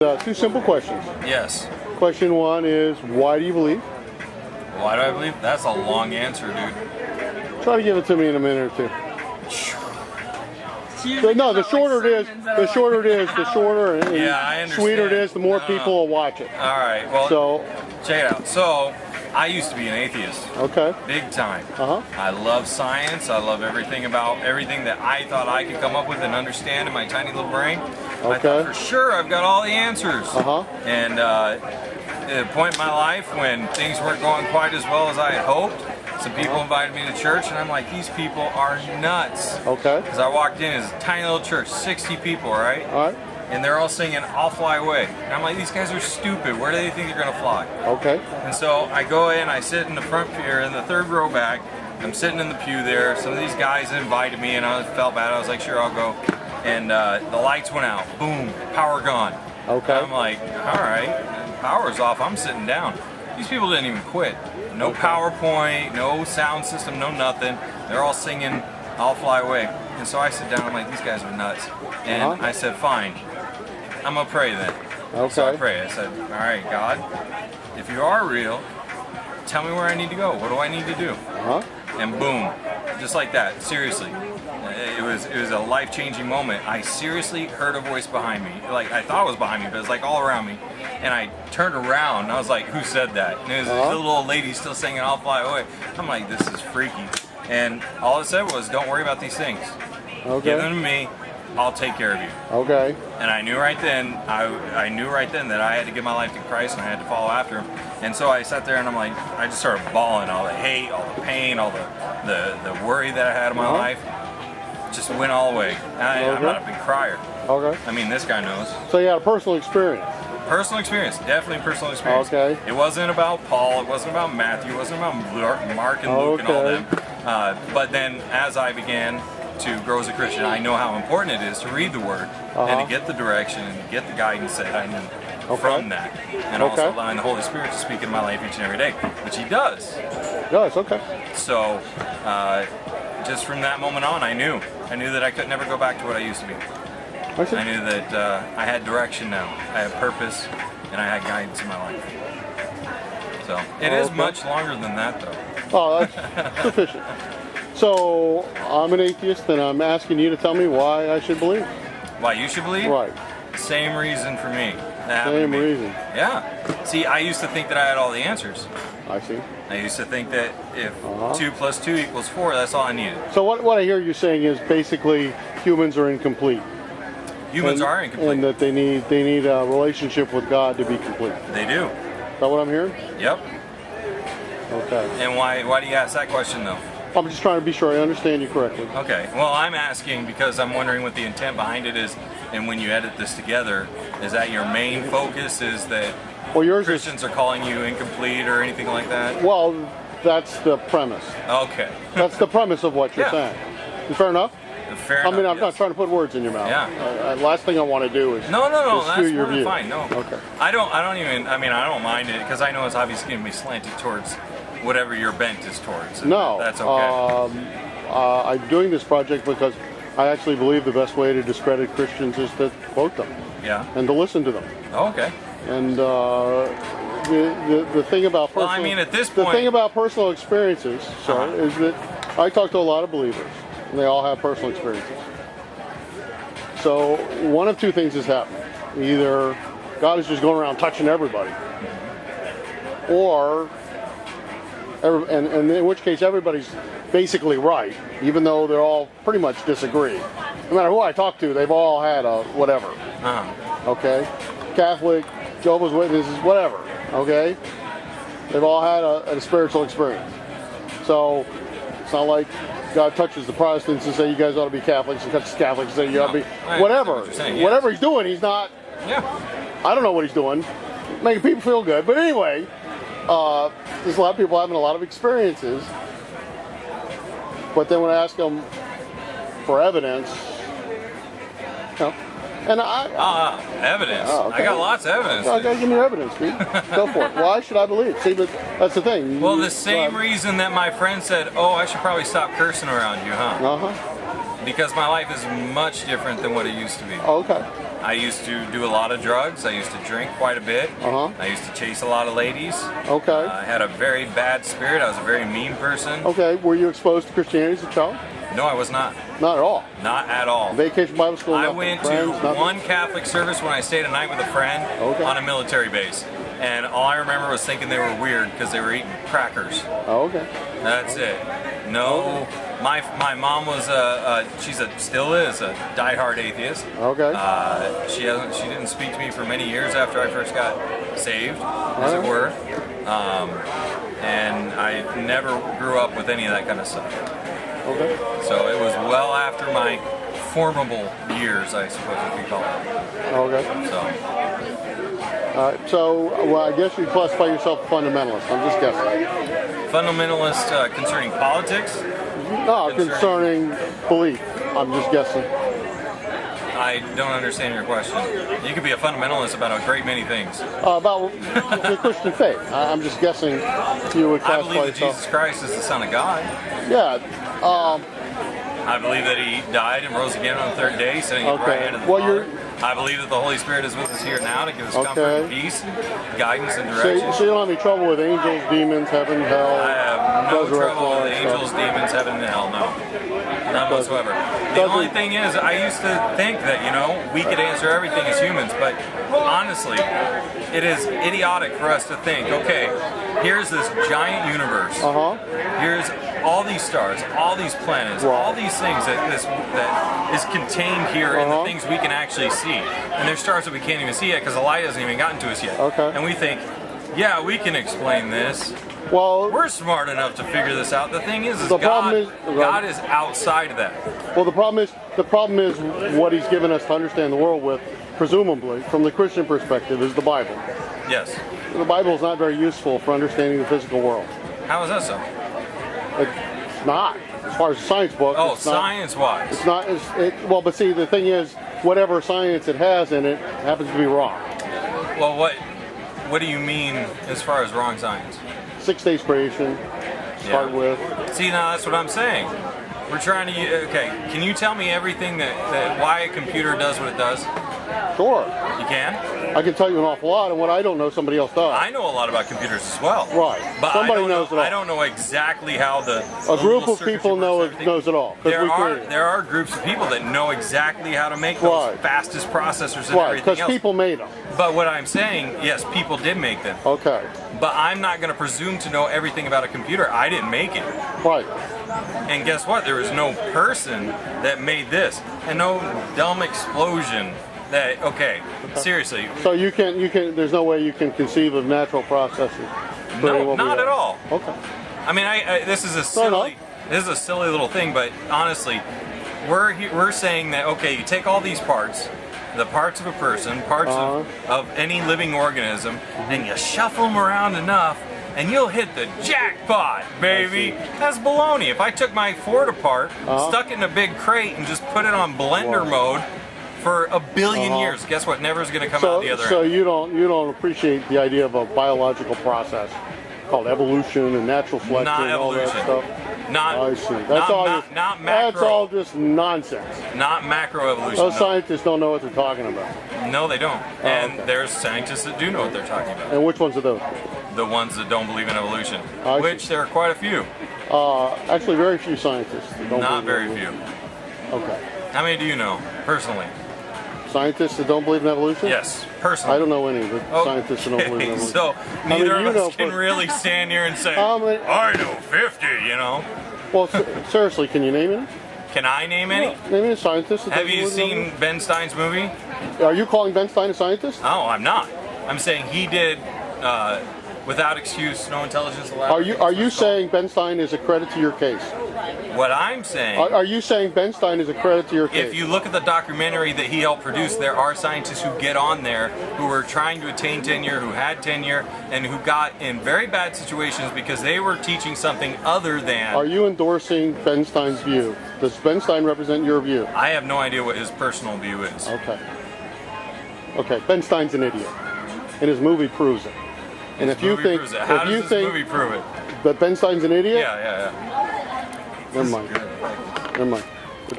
Two simple questions. Yes. Question one is, why do you believe? Why do I believe? That's a long answer, dude. Try to give it to me in a minute or two. No, the shorter it is, the shorter and Yeah, I understand. sweeter it is, the more people will watch it. All right. Well, So, check it out. So, I used to be an atheist, okay. big time. Uh-huh. I love science. I love everything about everything that I thought I could come up with and understand in my tiny little brain. I Okay. thought for sure I've got all the answers. Uh-huh. And at a point in my life when things weren't going quite as well as I had hoped, some people invited me to church, and I'm like, these people are nuts. Okay. Because I walked in as a tiny little church, 60 people, right? All right. And they're all singing "I'll Fly Away." And I'm like, these guys are stupid. Where do they think they're gonna fly? Okay. And so I go in, I sit in the front pew, in the third row back. I'm sitting in the pew there. Some of these guys invited me, and I felt bad. I was like, sure, I'll go. And the lights went out. Boom, power gone. Okay. And I'm like, all right, power's off. I'm sitting down. These people didn't even quit. No PowerPoint, no sound system, no nothing. They're all singing "I'll Fly Away." And so I sit down. I'm like, these guys are nuts. And I said, fine. I'm gonna pray then. Okay. So I pray. I said, all right, God, if you are real, tell me where I need to go. What do I need to do? Uh-huh. And boom, just like that. Seriously, it was a life-changing moment. I seriously heard a voice behind me. Like I thought it was behind me, but it was like all around me. And I turned around and I was like, who said that? And it was this little old lady still singing "I'll Fly Away." I'm like, this is freaky. And all it said was, don't worry about these things. Okay. Give them to me. I'll take care of you. Okay. And I knew right then, I knew right then that I had to give my life to Christ and I had to follow after him. And so I sat there and I'm like, I just started bawling. All the hate, all the pain, all the worry that I had in my life just went all away. I'm not a big crier. Okay. I mean, this guy knows. So you had a personal experience. Personal experience, definitely personal experience. Okay. It wasn't about Paul, it wasn't about Matthew, it wasn't about Mark and Luke and all them. But then as I began to grow as a Christian, I know how important it is to read the Word and to get the direction and get the guidance that I need from that. And also allowing the Holy Spirit to speak in my life each and every day, which He does. Yes, okay. So just from that moment on, I knew that I could never go back to what I used to be. I knew that I had direction now, I had purpose, and I had guidance in my life. So it is much longer than that, though. Oh, that's sufficient. So I'm an atheist, and I'm asking you to tell me why I should believe. Why you should believe? Right. Same reason for me. Same reason. Yeah. See, I used to think that I had all the answers. I see. I used to think that if 2 + 2 = 4, that's all I needed. So what I hear you saying is basically humans are incomplete. Humans are incomplete. And that they need a relationship with God to be complete. They do. Is that what I'm hearing? Yep. Okay. And why do you ask that question, though? I'm just trying to be sure I understand you correctly. Okay. Well, I'm asking because I'm wondering what the intent behind it is, and when you edit this together, is that your main focus? Is that yours Christians are calling you incomplete or anything like that? Well, that's the premise. Okay. That's the premise of what you're saying. Fair enough? Fair enough. I'm not trying to put words in your mouth. Yeah. Last thing I want to do is No, skew that's your more view. than fine. No. Okay. I don't mind it because I know it's obviously going to be slanted towards whatever your bent is towards. No. That's okay. I'm doing this project because I actually believe the best way to discredit Christians is to quote them. Yeah. And to listen to them. Oh, okay. And the thing about personal, well, I mean, at this point, the thing about personal experiences, is that I talk to a lot of believers, and they all have personal experiences. So one of two things is happening: either God is just going around touching everybody, or and in which case everybody's basically right, even though they're all pretty much disagree. No matter who I talk to, they've all had a whatever. Okay, Catholic, Jehovah's Witnesses, whatever. Okay, they've all had a spiritual experience. So it's not like God touches the Protestants and say you guys ought to be Catholics, and touches Catholics and say you ought to be whatever. Whatever he's doing, he's not. Yeah. I don't know what he's doing, making people feel good. But anyway, there's a lot of people having a lot of experiences. But then when I ask them for evidence, and evidence. Okay. I got lots of evidence. Okay, give me your evidence, dude. Go for it. Why should I believe? See, but that's the thing. Well, the same reason that my friend said, "Oh, I should probably stop cursing around you, huh?" Uh-huh. Because my life is much different than what it used to be. Okay. I used to do a lot of drugs. I used to drink quite a bit. Uh-huh. I used to chase a lot of ladies. Okay. I had a very bad spirit. I was a very mean person. Okay. Were you exposed to Christianity as a child? No, I was not. Not at all. Not at all. Vacation Bible school. I Nothing. went Friends, to nothing? one Catholic service when I stayed a night with a friend Okay. on a military base. And all I remember was thinking they were weird because they were eating crackers. Oh, okay. That's it. No, my mom was still is a diehard atheist. Okay. She didn't speak to me for many years after I first got saved, as it were. And I never grew up with any of that kind of stuff. Okay. So it was well after my formable years, I suppose you could call it. Okay. So So, well, I guess you classify yourself a fundamentalist. I'm just guessing. fundamentalist concerning politics. No, concerning belief. I'm just guessing. I don't understand your question. You could be a fundamentalist about a great many things. About the Christian faith. I'm just guessing you would I classify believe that yourself. Jesus Christ is the Son of God. Yeah. I believe that He died and rose again on the third day, sitting at the Okay. right hand of the Well, Father. I believe that the Holy Spirit is with us here now to give us comfort and Okay. peace, guidance and So, direction. so you don't have any trouble with angels, demons, heaven, hell? I have no resurrection, trouble all with that angels, stuff? demons, heaven, and hell. No, none whatsoever. The doesn't- only thing is, I used to think that we could answer everything as humans, but honestly, it is idiotic for us to think, okay, here's this giant universe. Uh-huh. Here's all these stars, all these planets, Right. all these things that is contained here in the Uh-huh. things we can actually see. And there's stars that we can't even see yet because the light hasn't even gotten to us yet. Okay. And we think, yeah, we can explain this. Well, We're smart enough to figure this out. The thing is The God, problem is- God is outside of that. well, the problem is what he's given us to understand the world with, presumably, from the Christian perspective, is the Bible. Yes. The Bible is not very useful for understanding the physical world. How is that so? It's not, as far as a science book. Oh, it's not. science-wise. It's not. Well, but see, the thing is, whatever science it has in it happens to be wrong. Well, what do you mean as far as wrong science? 6 days creation. Start Yeah. with. See, now that's what I'm saying. We're trying to. Okay, can you tell me everything that why a computer does what it does? Sure. You can. I can tell you an awful lot, and what I don't know, somebody else does. I know a lot about computers as well. Right. But Somebody I don't knows know, it all. I don't know exactly how the A group little of people circuitry knows works and everything. it all because we created it. There are groups of people that know exactly how to make those Right. fastest processors and Right, everything because else. people made them. But what I'm saying, yes, people did make them. Okay. But I'm not going to presume to know everything about a computer. I didn't make it. Right. And guess what? There was no person that made this. And no dumb explosion that, okay, seriously. So you can. There's no way you can conceive of natural processes. creating No, what we not have. at all. Okay. I mean, this is a enough. silly little thing, but honestly, we're saying that, okay, you take all these parts, the parts of a person, parts of any living organism, and you shuffle them around enough, and you'll hit the jackpot, baby. That's baloney. If I took my Ford apart, stuck it in a big crate, and just put it on blender mode for a billion years, guess what? Never's going to come out the other So end. you don't appreciate the idea of a biological process called evolution and natural selection Not and all that evolution. stuff. Not, I see. That's not, all. not, Just, not macro. that's all just nonsense. Not macroevolution. Those no. scientists don't know what they're talking about. No, they don't. And okay. there's scientists that do know what they're talking about. And which ones are those? The ones that don't believe in evolution, I see. which there are quite a few. Actually, very few scientists. that don't Not believe in very evolution. few. Okay. How many do you know, personally? Scientists that don't believe in evolution? Yes, personally. I don't know any, but Oh, scientists that don't believe in okay, evolution. so mean, neither you of know, us can but- really stand here and say, How many- I know 50, you know. Well, seriously, can you name any? Can I name any? Name any scientists that Have doesn't you believe in seen Ben Stein's movie? evolution? Are you calling Ben Stein a scientist? Oh, I'm not. I'm saying he did, without excuse, no intelligence allowed. Are you saying Ben Stein is a credit to your case? What I'm saying... Are you saying Ben Stein is a credit to your case? If you look at the documentary that he helped produce, there are scientists who get on there who were trying to attain tenure, who had tenure, and who got in very bad situations because they were teaching something other than... Are you endorsing Ben Stein's view? Does Ben Stein represent your view? I have no idea what his personal view is. Okay. Okay, Ben Stein's an idiot. And his movie proves it. And if you Movie think proves it. How if does you this think movie prove it? that Ben Stein's an idiot, Yeah. never mind. Never mind.